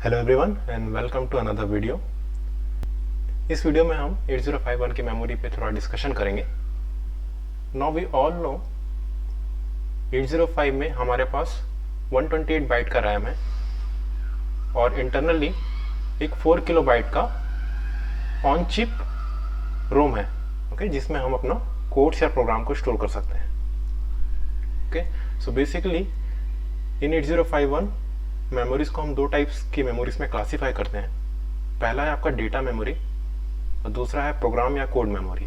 Hello everyone and welcome to another video. इस video में हम 8051 की मेमोरी पे थोड़ा डिस्कशन करेंगे। नाउ वी ऑल नो 805 में हमारे पास 128 बाइट का रैम है और इंटरनली एक 4 किलोबाइट का ऑन चिप रोम है, ओके, जिसमें हम अपना कोड्स या प्रोग्राम को स्टोर कर सकते हैं। ओके, सो बेसिकली इन 8051 मेमोरीज को हम दो टाइप्स की मेमोरीज में क्लासीफाई करते हैं। पहला है आपका डेटा मेमोरी और दूसरा है प्रोग्राम या कोड मेमोरी।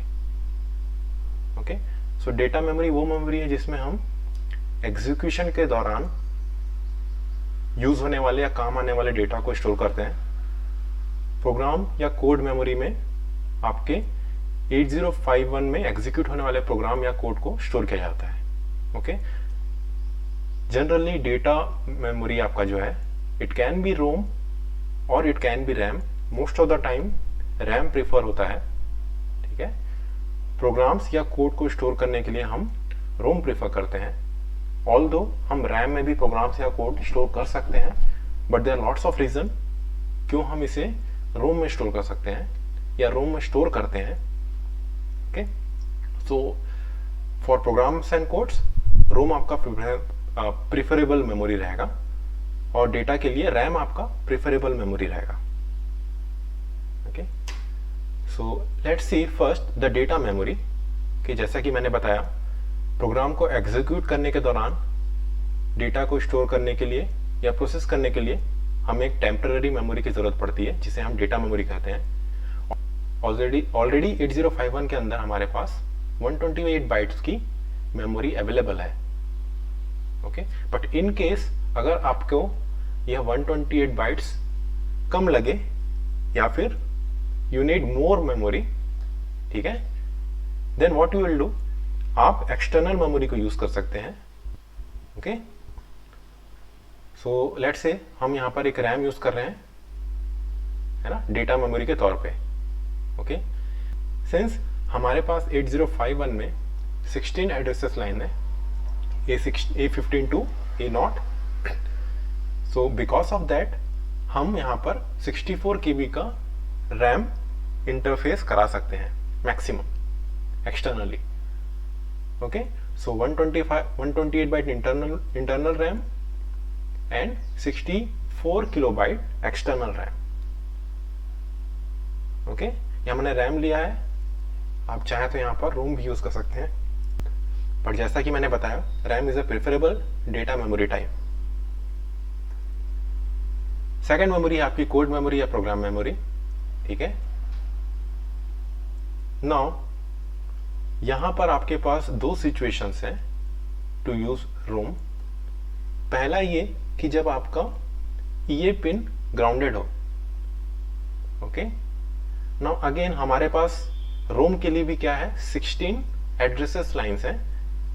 ओके, सो डेटा मेमोरी वो मेमोरी है जिसमें हम एग्जीक्यूशन के दौरान यूज होने वाले या काम आने वाले डेटा को स्टोर करते हैं। प्रोग्राम या कोड मेमोरी में आपके 8051 में एग्जीक्यूट होने वाले प्रोग्राम या कोड को स्टोर किया जाता है। ओके, जनरली डेटा मेमोरी आपका जो है इट कैन बी रोम और it can be RAM. Most of the time RAM prefer होता है, ठीक है। प्रोग्राम्स या कोड को स्टोर करने के लिए हम रोम प्रीफर करते हैं। ऑल्दो हम रैम में भी प्रोग्राम्स या कोड स्टोर कर सकते हैं, but there are lots of reason क्यों हम इसे रोम में स्टोर कर सकते हैं या रोम में स्टोर करते हैं। Okay, so for programs and codes ROM आपका प्रिफरेबल मेमोरी रहेगा और डेटा के लिए रैम आपका प्रिफरेबल मेमोरी रहेगा। Okay, so let's see first the data memory कि जैसा कि मैंने बताया प्रोग्राम को एग्जीक्यूट करने के दौरान डेटा को स्टोर करने के लिए या प्रोसेस करने के लिए हमें एक टेम्पररी मेमोरी की जरूरत पड़ती है जिसे हम डेटा मेमोरी कहते हैं। ऑलरेडी 8051 के अंदर हमारे पास 128 बाइट्स की मेमोरी अवेलेबल है। ओके, बट इन केस अगर आपको यह 128 बाइट्स कम लगे या फिर यू नीड मोर मेमोरी, ठीक है, then what you will do, आप एक्सटर्नल मेमोरी को यूज कर सकते हैं। ओके, सो लेट्स से हम यहां पर एक रैम यूज कर रहे हैं, है ना, डेटा मेमोरी के तौर पे। ओके, सिंस हमारे पास 8051 में 16 एड्रेसेस लाइन है, A15 to A0, so because of that हम यहाँ पर 64 KB का रैम इंटरफेस करा सकते हैं maximum externally. Okay, so 128 byte internal RAM and 64 kilobyte external RAM. Okay, यहाँ मैंने रैम लिया है, आप चाहे तो यहाँ पर रोम भी यूज कर सकते हैं, पर जैसा कि मैंने बताया RAM is a preferable data memory type. Second memory है आपकी कोड मेमोरी या प्रोग्राम मेमोरी, ठीक है। नाउ यहां पर आपके पास दो सिचुएशंस हैं टू यूज रोम। पहला ये कि जब आपका ईए पिन ग्राउंडेड हो। ओके, नाउ अगेन हमारे पास रोम के लिए भी क्या है, 16 एड्रेसेस लाइंस हैं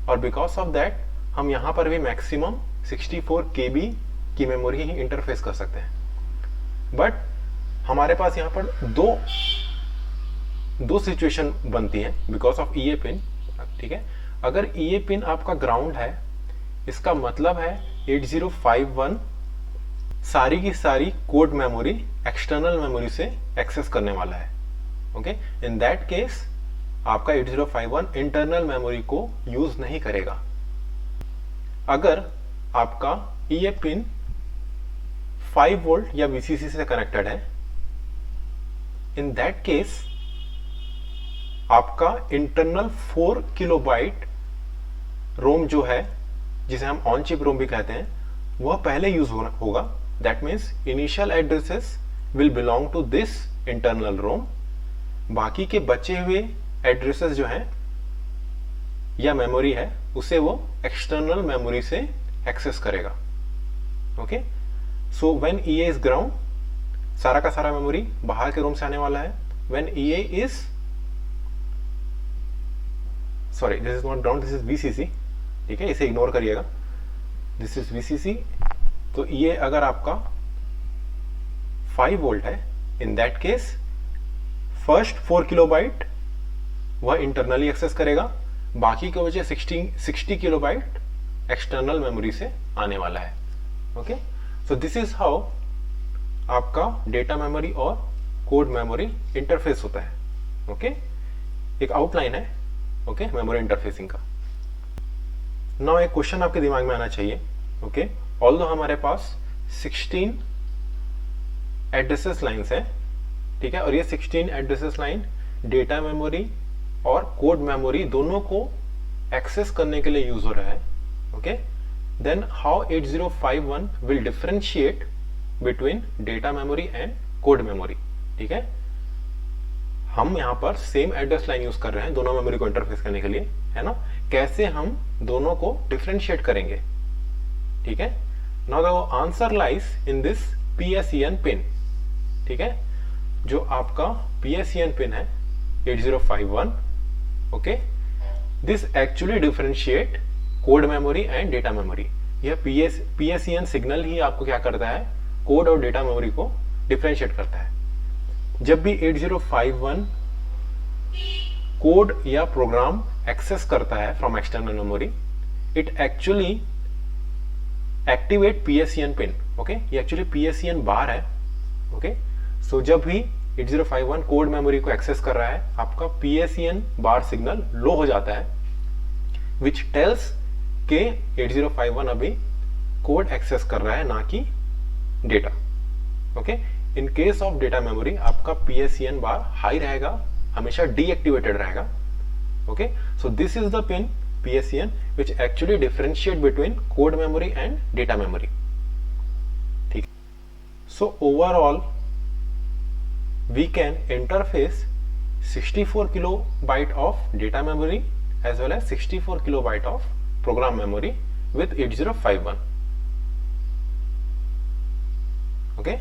और बिकॉज ऑफ दैट हम यहां पर भी मैक्सिमम 64 KB की मेमोरी ही इंटरफेस कर सकते हैं। बट हमारे पास यहां पर दो सिचुएशन बनती हैं बिकॉज ऑफ ईए पिन, ठीक है। अगर ईए पिन आपका ग्राउंड है, इसका मतलब है 8051 सारी की सारी कोड मेमोरी एक्सटर्नल मेमोरी से एक्सेस करने वाला है। ओके, इन दैट केस आपका 8051 इंटरनल मेमोरी को यूज नहीं करेगा। अगर आपका ईए पिन 5 वोल्ट या VCC से कनेक्टेड है, इन दैट केस आपका इंटरनल 4 किलोबाइट रोम जो है, जिसे हम ऑन चिप रोम भी कहते हैं, वह पहले यूज होगा। That means initial addresses will belong to this internal ROM, बाकी के बचे हुए एड्रेसेस जो हैं या मेमोरी है उसे वो एक्सटर्नल मेमोरी से एक्सेस करेगा। Okay, so when EA is ground सारा का सारा मेमोरी बाहर के रोम से आने वाला है। When EA is sorry, this is not ground, this is VCC, ठीक है, इसे इग्नोर करिएगा, दिस इज VCC। तो ईए अगर आपका 5 वोल्ट है, in that case first 4 kilobyte वह इंटरनली एक्सेस करेगा, बाकी के वजह 60 किलोबाइट एक्सटर्नल मेमोरी से आने वाला है। Okay, so this is how आपका डेटा मेमोरी और कोड मेमोरी इंटरफेस होता है। ओके, एक आउटलाइन है ओके मेमोरी इंटरफेसिंग का। नाउ एक क्वेश्चन आपके दिमाग में आना चाहिए। ओके, ऑल्दो हमारे पास 16 एड्रेसेस लाइन्स है, ठीक है, और ये 16 एड्रेसेस लाइन डेटा मेमोरी और कोड मेमोरी दोनों को एक्सेस करने के लिए यूज हो रहा है। Okay, then how 8051 will differentiate between data memory and code memory. ठीक है, हम यहां पर सेम एड्रेस लाइन यूज कर रहे हैं दोनों मेमोरी को इंटरफेस करने के लिए, है ना। कैसे हम दोनों को डिफरेंशिएट करेंगे? ठीक है, now the answer lies in this PSEN pin. ठीक है, जो आपका PSEN पिन है 8051, okay, this actually differentiate code memory and data memory. यह PSEN सिग्नल ही आपको क्या करता है, कोड और डेटा मेमोरी को डिफरेंशिएट करता है। जब भी 8051 कोड या प्रोग्राम एक्सेस करता है from external memory, it actually activate PSEN pin. Okay, ये एक्चुअली PSEN बार है। ओके, सो जब भी 8051 कोड मेमोरी को एक्सेस कर रहा है, आपका PSEN बार सिग्नल लो हो जाता है, विच टेल्स के 8051 अभी कोड एक्सेस कर रहा है, ना कि data. Okay, in case of data memory आपका PSEN बार हाई रहेगा, हमेशा डीएक्टिवेटेड रहेगा। Okay, so this is the pin PSEN which actually differentiate between code memory and data memory. ठीक, so overall we can interface 64 kilobyte of data memory as well as 64 kilobyte of program memory with 8051. Okay,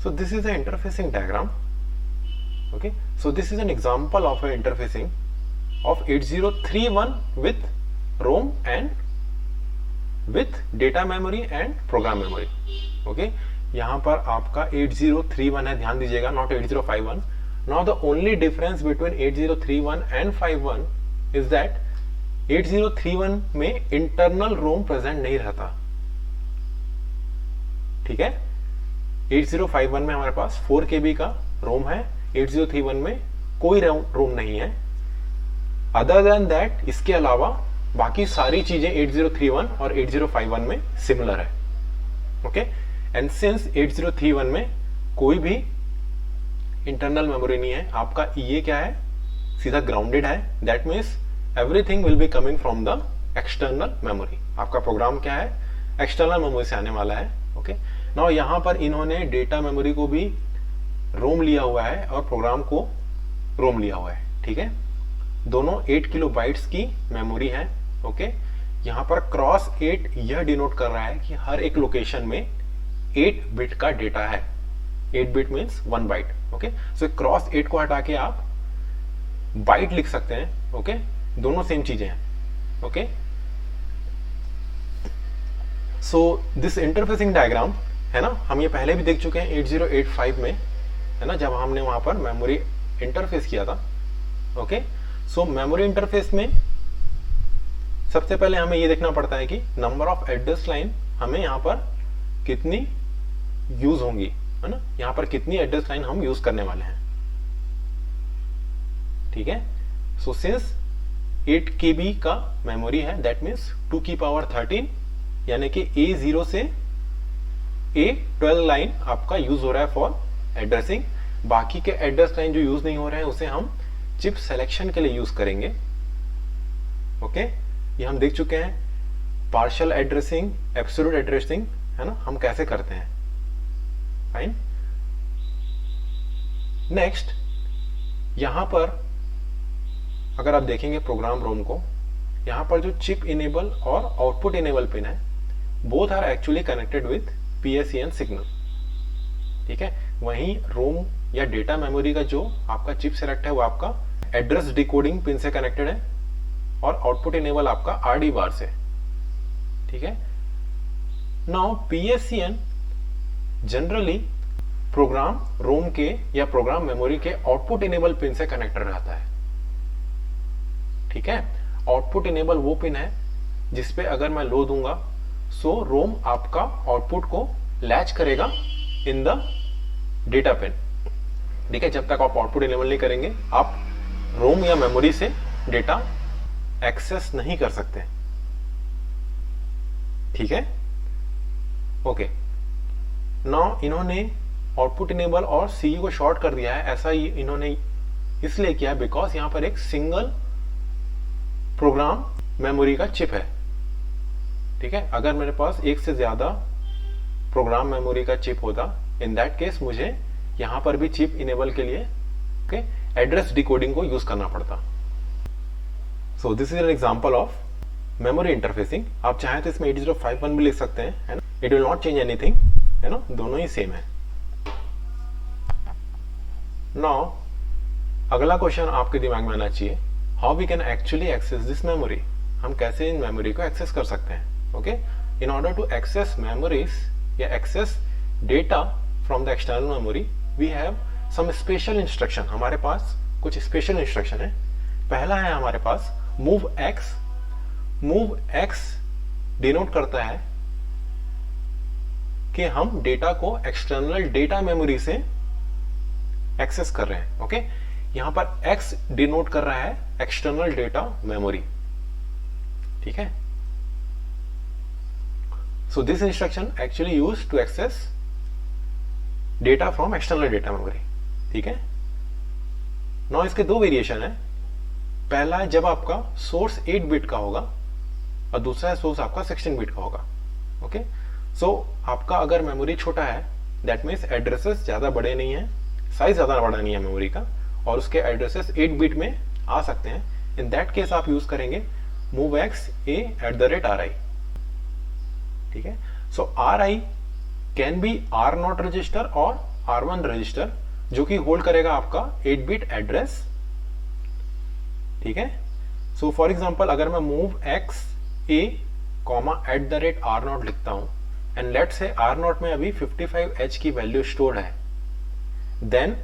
so this is the interfacing diagram. Okay, so this is an example of an interfacing of 8031 with ROM and with data memory and program memory. Okay, यहाँ पर आपका 8031 है, ध्यान दीजिएगा, not 8051. Now the only difference between 8031 and 51 is that 8031 में internal ROM present नहीं रहता। ठीक है, 8051 में हमारे पास 4 KB का ROM है, 8031 में कोई ROM नहीं है। अदर देन दैट, इसके अलावा बाकी सारी चीजें 8031 और 8051 में सिमिलर है। ओके, एंड सिंस 8031 में कोई भी इंटरनल मेमोरी नहीं है, आपका EA क्या है, सीधा ग्राउंडेड है, that means everything will be coming from the external memory. आपका प्रोग्राम क्या है, एक्सटर्नल मेमोरी से आने वाला है। ओके, नाउ यहां पर इन्होंने डेटा मेमोरी को भी रोम लिया हुआ है और प्रोग्राम को रोम लिया हुआ है। ठीक है, दोनों 8 किलोबाइट्स की मेमोरी है। ओके, यहां पर क्रॉस 8 यह डिनोट कर रहा है कि हर एक लोकेशन में 8 बिट का डेटा है। 8 bit means 1 byte. Okay, so cross 8 को हटा के आप बाइट लिख सकते हैं। ओके, दोनों सेम चीजें हैं। Okay, so this interfacing diagram है ना, हम ये पहले भी देख चुके हैं 8085 में, है ना, जब हमने वहां पर मेमोरी इंटरफेस किया था। ओके, सो मेमोरी इंटरफेस में सबसे पहले हमें यह देखना पड़ता है कि नंबर ऑफ एड्रेस लाइन हमें यहां पर कितनी यूज होंगी, है ना, यहां पर कितनी एड्रेस लाइन हम यूज करने वाले हैं। ठीक है, सो सिंस 8 KB का मेमोरी है, दैट मीन्स 2 की पावर 13, यानी कि A0 से A12 लाइन आपका यूज हो रहा है फॉर एड्रेसिंग। बाकी के एड्रेस लाइन जो यूज नहीं हो रहे हैं उसे हम चिप सिलेक्शन के लिए यूज करेंगे। ओके, ये हम देख चुके हैं पार्शियल एड्रेसिंग, एब्सोल्यूट एड्रेसिंग, है ना, हम कैसे करते हैं। फाइन, नेक्स्ट यहां पर अगर आप देखेंगे प्रोग्राम रोम को, यहां पर जो चिप इनेबल और आउटपुट इनेबल पिन है, both are actually connected with PSEN signal. ठीक है, वहीं रोम या डेटा मेमोरी का जो आपका चिप सेलेक्ट है वो आपका एड्रेस डिकोडिंग पिन से कनेक्टेड है और आउटपुट इनेबल आपका RD बार से। ठीक है, नाउ PSEN जनरली प्रोग्राम रोम के या प्रोग्राम मेमोरी के आउटपुट इनेबल पिन से कनेक्टेड रहता है। ठीक है, आउटपुट इनेबल वो पिन है जिसपे अगर मैं लो दूंगा सो रोम आपका आउटपुट को लैच करेगा इन द डेटा पिन। ठीक है, जब तक आप आउटपुट इनेबल नहीं करेंगे आप रोम या मेमोरी से डेटा एक्सेस नहीं कर सकते। ठीक है, ओके। नाउ इन्होंने आउटपुट इनेबल और सीयू को शॉर्ट कर दिया है। ऐसा ही इन्होंने इसलिए किया है बिकॉज यहां पर एक सिंगल प्रोग्राम मेमोरी का चिप है। ठीक है, अगर मेरे पास एक से ज्यादा प्रोग्राम मेमोरी का चिप होता, इन दैट केस मुझे यहां पर भी चिप इनेबल के लिए ओके एड्रेस डिकोडिंग को यूज करना पड़ता। सो this is an example of memory interfacing. आप चाहें तो इसमें 8051 भी लिख सकते हैं, है ना। It will not change anything, है ना, दोनों ही सेम है। नाउ अगला क्वेश्चन आपके दिमाग में आना चाहिए, how we can actually access this memory. हम कैसे इन मेमोरी को एक्सेस कर सकते हैं। Okay, in order to access memories या access data from the external memory we have some special instruction. हमारे पास कुछ स्पेशल इंस्ट्रक्शन है। पहला है हमारे पास move X. Move x denote करता है कि हम डेटा को एक्सटर्नल डेटा मेमोरी से एक्सेस कर रहे हैं। ओके, यहां पर एक्स डिनोट कर रहा है एक्सटर्नल डेटा मेमोरी। ठीक है, so this instruction actually used to access data from external data memory. ठीक है, नाउ इसके दो वेरिएशन है। पहला है जब आपका सोर्स 8 बिट का होगा और दूसरा है सोर्स आपका 16 बिट का होगा। ओके, सो आपका अगर मेमोरी छोटा है दैट मीन्स एड्रेसेस ज्यादा बड़े नहीं है, साइज ज्यादा बड़ा नहीं है मेमोरी का, और उसके एड्रेसेस 8 बिट में आ सकते हैं। इन दैट केस आप यूज करेंगे MOVX_A@RI। ठीक है, सो RI can be R0 register और R1 रजिस्टर जो कि होल्ड करेगा आपका 8 बिट एड्रेस। ठीक है, सो फॉर एग्जांपल अगर मैं MOVX_A@R0 लिखता हूं एंड लेट्स से R0 में अभी 55H की वैल्यू स्टोर्ड है, देन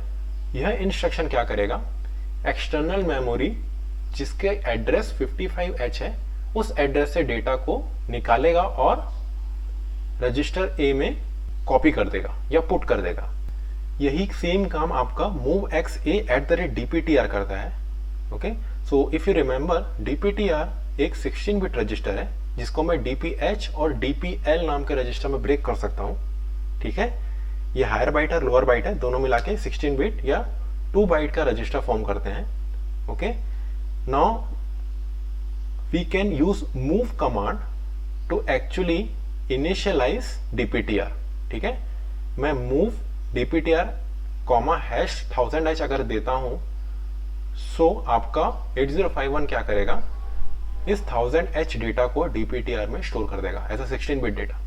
यह इंस्ट्रक्शन क्या करेगा, एक्सटर्नल मेमोरी जिसके एड्रेस 55H है उस एड्रेस से डेटा को निकालेगा और रजिस्टर ए में कॉपी कर देगा या पुट कर देगा। यही सेम काम आपका MOVXA@DPTR करता है। Okay, so if you remember DPTR एक 16 बिट रजिस्टर है जिसको मैं DPH और DPL नाम के रजिस्टर में ब्रेक कर सकता हूं। ठीक है, ये हायर बाइट और लोअर बाइट है, दोनों मिला के 16 बिट या 2 बाइट का रजिस्टर फॉर्म करते हैं। Okay, now we can use move command to actually initialize DPTR। ठीक है, मैं मूव DPTR #1000H अगर देता हूं सो आपका 8051 क्या करेगा, इस 1000H डेटा को DPTR में स्टोर कर देगा एज अ 16 बिट डेटा।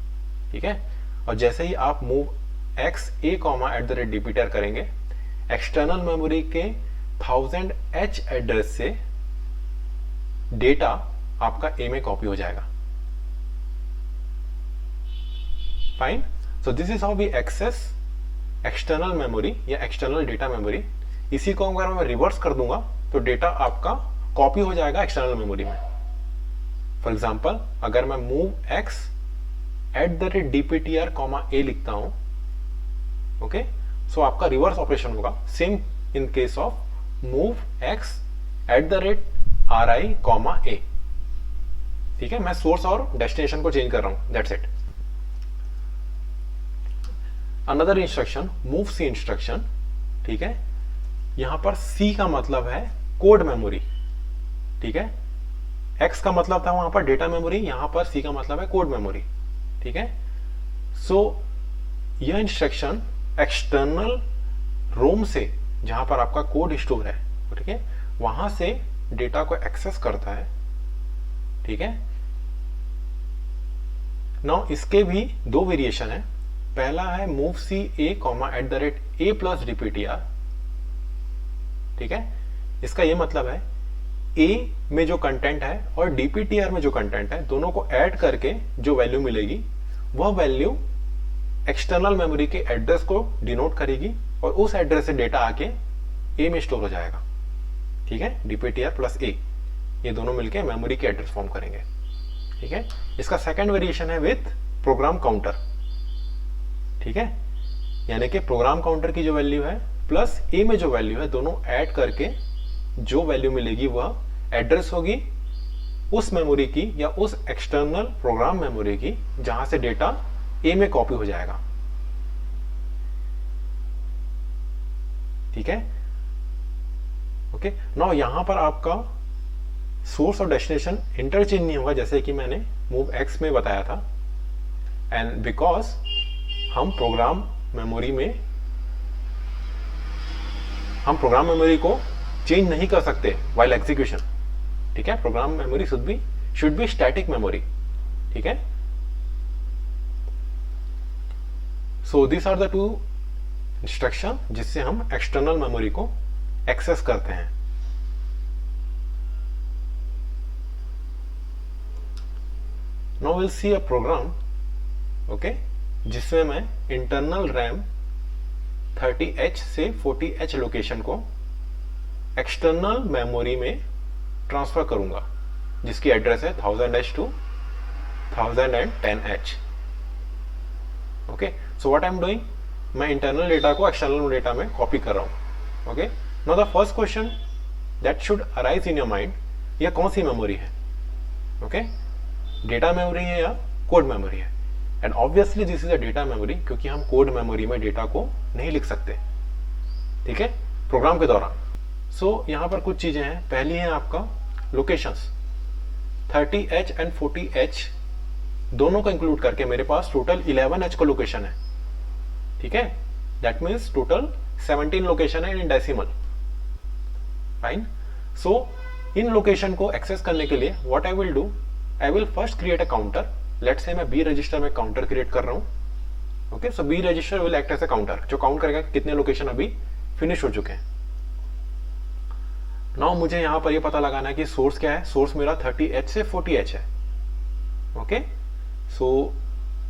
ठीक है, और जैसे ही आप MOVXA@DPTR करेंगे एक्सटर्नल मेमोरी के 1000H एड्रेस से डेटा आपका A में कॉपी हो जाएगा। Fine, so this is how we access external memory या एक्सटर्नल डेटा मेमोरी। इसी को अगर मैं रिवर्स कर दूंगा तो डेटा आपका कॉपी हो जाएगा एक्सटर्नल मेमोरी में। फॉर एग्जाम्पल अगर मैं MOVX@DPTR,A लिखता हूं, ओके, सो आपका रिवर्स ऑपरेशन होगा same in case of MOVX@RI,A। ठीक है, मैं सोर्स और डेस्टिनेशन को चेंज कर रहा हूं, that's it. Another instruction move C instruction. ठीक है, यहां पर C का मतलब है कोड मेमोरी। ठीक है, X का मतलब था वहां पर डेटा मेमोरी, यहां पर C का मतलब है कोड मेमोरी। ठीक है, सो यह इंस्ट्रक्शन एक्सटर्नल रोम से जहां पर आपका कोड स्टोर है, ठीक है, वहां से डेटा को एक्सेस करता है। ठीक है, नाउ इसके भी दो वेरिएशन है। पहला है MOVCA@A+DPTR। ठीक है, इसका यह मतलब है A में जो कंटेंट है और DPTR में जो कंटेंट है दोनों को ऐड करके जो वैल्यू मिलेगी वह वैल्यू एक्सटर्नल मेमोरी के एड्रेस को डिनोट करेगी और उस एड्रेस से डेटा आके A में स्टोर हो जाएगा। ठीक है, DPTR प्लस A ये दोनों मिलके मेमोरी के एड्रेस फॉर्म करेंगे। ठीक है, इसका सेकंड वेरिएशन है विथ प्रोग्राम काउंटर। ठीक है, यानी कि प्रोग्राम काउंटर की जो वैल्यू है प्लस ए में जो वैल्यू है, दोनों ऐड करके जो वैल्यू मिलेगी वह एड्रेस होगी उस मेमोरी की या उस एक्सटर्नल प्रोग्राम मेमोरी की जहां से डेटा ए में कॉपी हो जाएगा। ठीक है, ओके। नाउ यहां पर आपका सोर्स और डेस्टिनेशन इंटरचेंज नहीं होगा, जैसे कि मैंने मूव एक्स में बताया था। एंड बिकॉज हम प्रोग्राम मेमोरी को चेंज नहीं कर सकते वाइल एग्जीक्यूशन। ठीक है, program memory should be static memory. ठीक है, so this are the two instruction जिससे हम एक्सटर्नल मेमोरी को एक्सेस करते हैं। Now will see a program, okay, जिसमें मैं इंटरनल रैम 30H से 40H लोकेशन को एक्सटर्नल मेमोरी में ट्रांसफर करूंगा, जिसकी एड्रेस है 1000H to 1010H। Okay, so what I am doing, मैं इंटरनल डेटा को एक्सटर्नल डेटा में कॉपी कर रहा हूं। Okay, now the first question that should arise in your mind, यह कौन सी मेमोरी है? ओके, डेटा मेमोरी है या कोड मेमोरी है? And obviously this is a data memory, क्योंकि हम कोड मेमोरी में डेटा को नहीं लिख सकते, ठीक है, प्रोग्राम के दौरान। सो यहां पर कुछ चीजें हैं। पहली है आपका लोकेशंस, 30H एंड 40H दोनों को इंक्लूड करके मेरे पास टोटल 11H का लोकेशन है। ठीक है, दैट मीन्स टोटल 17 लोकेशन है in decimal. Fine, so in location को एक्सेस करने के लिए what I will do, I will first create a counter. Let's say मैं बी रजिस्टर में काउंटर क्रिएट कर रहा हूं। ओके, सो B register will act as a counter, जो काउंट करेगा कितने लोकेशन अभी फिनिश हो चुके हैं। नाउ मुझे यहां पर ये पता लगाना है कि सोर्स क्या है। सोर्स मेरा 30H से 40H है। ओके, सो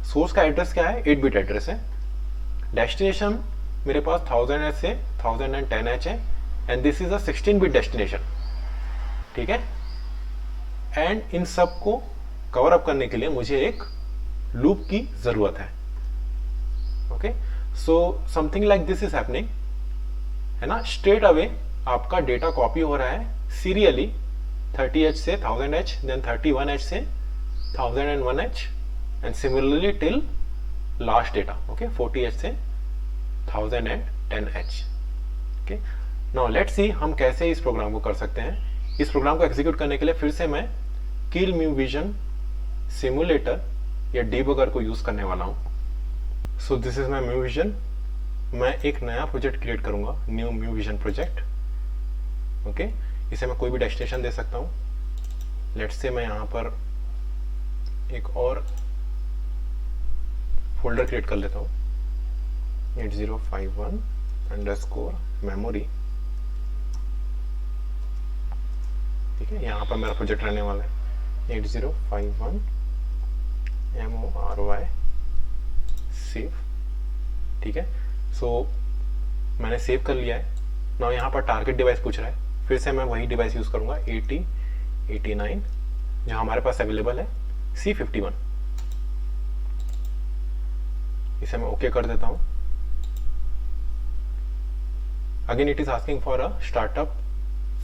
सोर्स का एड्रेस क्या है? 8 बिट एड्रेस है। डेस्टिनेशन मेरे पास 1000H से 1010H है and this is a 16 bit destination. ठीक है, एंड इन सब को कवर अप करने के लिए मुझे एक लूप की जरूरत है। Okay, so something like this is happening, है ना। स्ट्रेट अवे आपका डेटा कॉपी हो रहा है सीरियली 30H से 1000H, देन 31H से 1001H and similarly till last data. Okay, 40H से 1010H। Okay, now let's see हम कैसे इस प्रोग्राम को कर सकते हैं। इस प्रोग्राम को एग्जीक्यूट करने के लिए फिर से मैं किल म्यू विजन सिमुलेटर या डीबगर को यूज करने वाला हूं। सो this is my mu vision. मैं एक नया प्रोजेक्ट क्रिएट करूंगा, new mu vision project. Okay, इसे मैं कोई भी डेस्टिनेशन दे सकता हूं। लेट्स से मैं यहां पर एक और फोल्डर क्रिएट कर लेता हूं, 8051 अंडरस्कोर मेमोरी। ठीक है, यहां पर मेरा प्रोजेक्ट रहने वाला है 8051 MORY सेव। ठीक है, सो मैंने सेव कर लिया है। नाउ यहाँ पर टारगेट डिवाइस पूछ रहा है, फिर से मैं वही डिवाइस यूज करूंगा 8089 जो हमारे पास अवेलेबल है, C51। इसे मैं ओके कर देता हूं। Again it is asking for a startup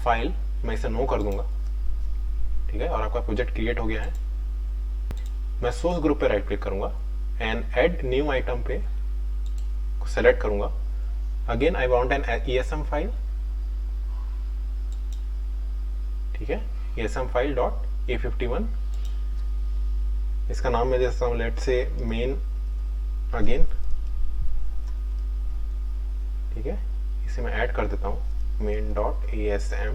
file, मैं इसे नो कर दूंगा। ठीक है, और आपका प्रोजेक्ट क्रिएट हो गया है। मैं सोर्स ग्रुप पे राइट क्लिक करूंगा एंड ऐड न्यू आइटम पे सेलेक्ट करूंगा। Again I want an ESM file. ठीक है, ESM फाइल डॉट A51। इसका नाम मैं दे सकता हूं लेट से मेन अगेन। ठीक है, इसे मैं ऐड कर देता हूं मेन डॉट ASM।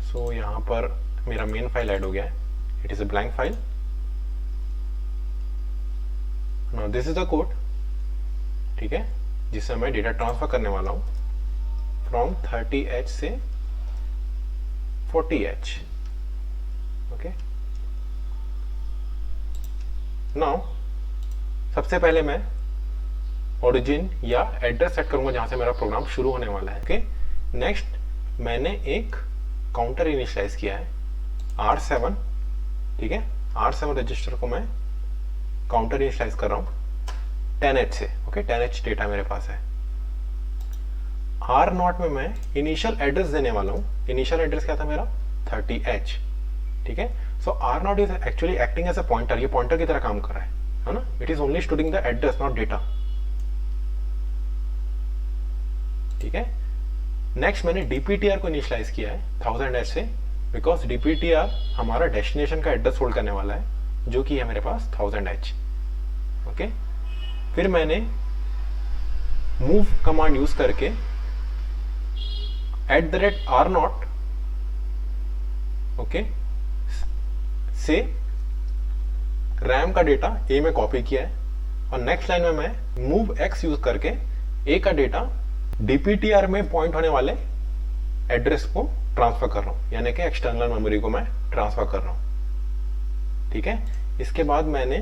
सो यहां पर मेरा मेन फाइल ऐड हो गया है, it is a blank file. Now this is the code, ठीक है, जिससे मैं डेटा ट्रांसफर करने वाला हूं फ्रॉम 30H से 40H। ओके, नाउ सबसे पहले मैं ओरिजिन या एड्रेस सेट करूंगा जहां से मेरा प्रोग्राम शुरू होने वाला है। ओके, नेक्स्ट मैंने एक काउंटर इनिशियलाइज किया है R7। ठीक है, R7 रजिस्टर को मैं काउंटर इनिशियलाइज कर रहा हूँ 10H से। ओके, 10H डेटा मेरे पास है। R0 में मैं इनिशियल एड्रेस देने वाला हूँ। इनिशियल एड्रेस क्या था मेरा? 30H। ठीक है, so R0 is actually acting as a pointer. ये पॉइंटर की तरह काम कर रहा है ना। It is only storing the address, not data. ठीक है, नेक्स्ट मैंने DPTR को इनिशियलाइज किया है 1000H से, बिकॉज DPTR हमारा डेस्टिनेशन का एड्रेस होल्ड करने वाला है, जो कि है मेरे पास 1000H। ओके, फिर मैंने मूव कमांड यूज करके @R0 ओके से रैम का डेटा ए में कॉपी किया है, और नेक्स्ट लाइन में मैं मूव X यूज करके ए का डेटा DPTR में पॉइंट होने वाले एड्रेस को ट्रांसफर कर रहा हूं, यानी कि एक्सटर्नल मेमोरी को मैं ट्रांसफर कर रहा हूं। ठीक है, इसके बाद मैंने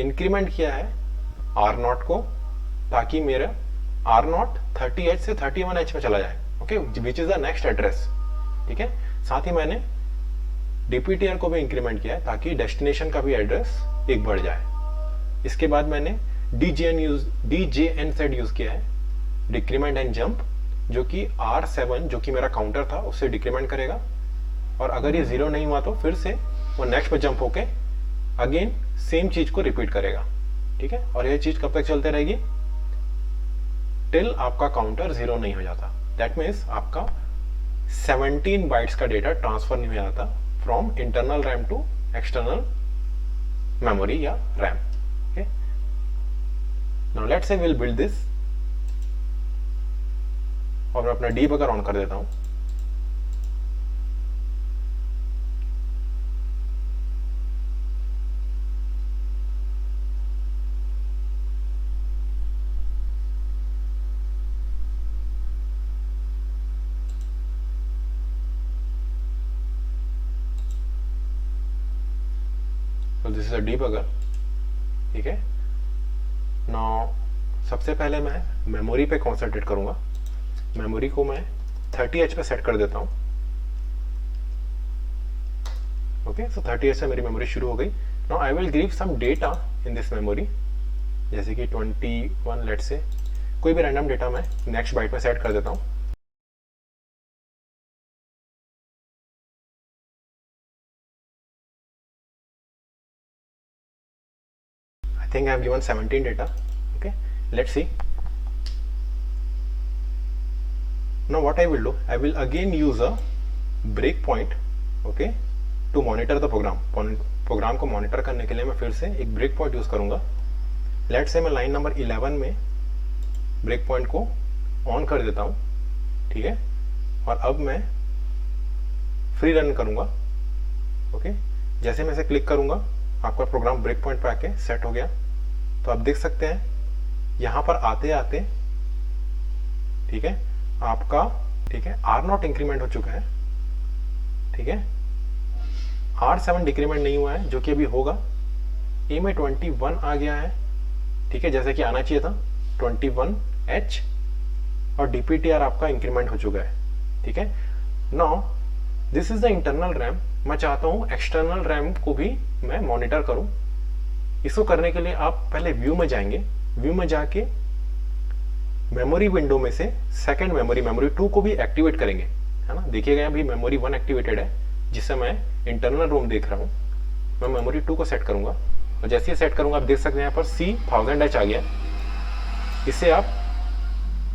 इंक्रीमेंट किया है R0 को, ताकि मेरा R0 30H से 31H में चला जाए। Okay, which is the next address. ठीक है, साथ ही मैंने DPTR को भी इंक्रीमेंट किया है, ताकि डेस्टिनेशन का भी एड्रेस एक बढ़ जाए। इसके बाद मैंने DJNZ यूज किया है, डिक्रीमेंट एंड जंप, जो कि R7 जो कि मेरा काउंटर था उससे डिक्रीमेंट करेगा, और अगर ये 0 नहीं हुआ तो फिर से वो नेक्स्ट पे जंप होके अगेन सेम चीज को रिपीट करेगा। ठीक है, और ये चीज कब तक चलते रहेगी? टिल आपका काउंटर 0 नहीं हो जाता। दैट मीन्स आपका 17 बाइट्स का डेटा ट्रांसफर नहीं हो जाता from internal RAM to external memory या RAM. Okay, now let's say will build this, और मैं अपना डीबगर ऑन कर देता हूं। तो दिस इज अ डीबगर। ठीक है, नाउ सबसे पहले मैं मेमोरी पे कॉन्सेंट्रेट करूंगा। मेमोरी को मैं 30H पे सेट कर देता हूं। ओके, सो 30H से मेरी मेमोरी शुरू हो गई। Now I will give some data in this memory, जैसे कि 21 लेट से, कोई भी रैंडम डेटा मैं नेक्स्ट बाइट में सेट कर देता हूं। I think I have given 17 data. Okay, let's see. Now what I will do, I will again use a breakpoint, okay, to monitor the program. प्रोग्राम को monitor करने के लिए मैं फिर से एक ब्रेक पॉइंट यूज करूंगा। लेट्स से मैं लाइन नंबर 11 में ब्रेक पॉइंट को ऑन कर देता हूं। ठीक है, और अब मैं फ्री रन करूंगा। ओके, जैसे मैं इसे क्लिक करूंगा आपका प्रोग्राम ब्रेक पॉइंट पे आके सेट हो गया। तो आप देख सकते हैं यहां पर आते आते, ठीक है, आपका, ठीक है, R0 इंक्रीमेंट हो चुका है। ठीक है, R7 डिक्रीमेंट नहीं हुआ है, जो कि अभी होगा। ए में 21 आ गया है। ठीक है, जैसे कि आना चाहिए था 21H, और DPTR आपका इंक्रीमेंट हो चुका है। ठीक है, now this is the internal RAM. मैं चाहता हूं एक्सटर्नल रैम को भी मैं मॉनिटर करूं। इसको करने के लिए आप पहले व्यू में जाएंगे। व्यू में जाके मेमोरी विंडो में से सेकंड मेमोरी 2 को भी एक्टिवेट करेंगे, है ना। देखिएगा अभी मेमोरी 1 एक्टिवेटेड है, जिससे मैं इंटरनल रोम देख रहा हूँ। मैं मेमोरी 2 को सेट करूंगा, और जैसे ही सेट करूंगा आप देख सकते हैं यहाँ पर C 1000H आ गया। इसे आप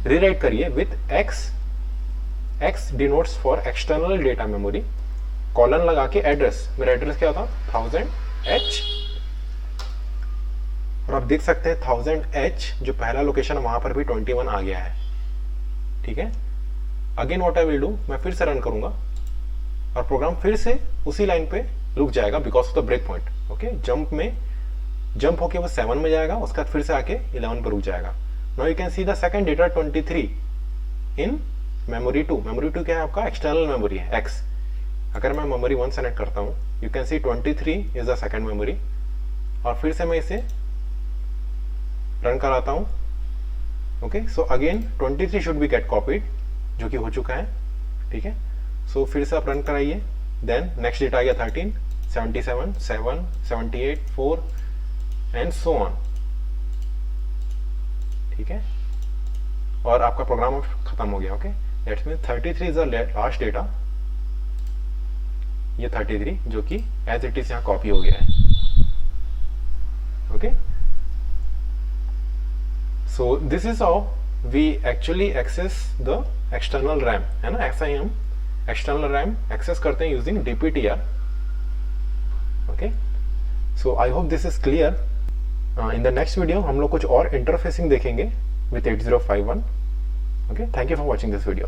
रीराइट करिए with X denotes for external data memory, colon लगा के एड्रेस, मेरा एड्रेस क्या था 1000H, और आप देख सकते हैं 1000H जो पहला लोकेशन है वहां पर भी 21 आ गया है। ठीक है, again what I will do, मैं फिर से रन करूंगा और प्रोग्राम फिर से उसी लाइन पे रुक जाएगा because of the break point. Okay, jump होके वो 7 में जाएगा, उसके बाद फिर से आके 11 पर रुक जाएगा। Now you can see the second data 23 in memory 2। Memory 2 क्या है आपका? एक्सटर्नल मेमोरी है X। अगर मैं मेमोरी 1 सेलेक्ट करता हूँ, you can see 23 is the second memory, और फिर से मैं इसे रन कराता हूं। Okay, so again 23 should be get copied, जो कि हो चुका है। ठीक है, सो फिर से आप रन कराइए। देन नेक्स्ट डेटा आ गया 13, 77, 7, 78, 4, एंड सो ऑन, ठीक है, और आपका प्रोग्राम खत्म हो गया। Okay, that's mean 33 is the last data, ये 33 जो कि एज इट इज यहाँ कॉपी हो गया है। Okay, so this is how we actually access the external RAM, है ना, ऐसा ही हम एक्सटर्नल रैम एक्सेस करते हैं using DPTR। Okay, so I hope this is clear. In the next video हम लोग कुछ और इंटरफेसिंग देखेंगे with 8051। Okay, thank you for watching this video.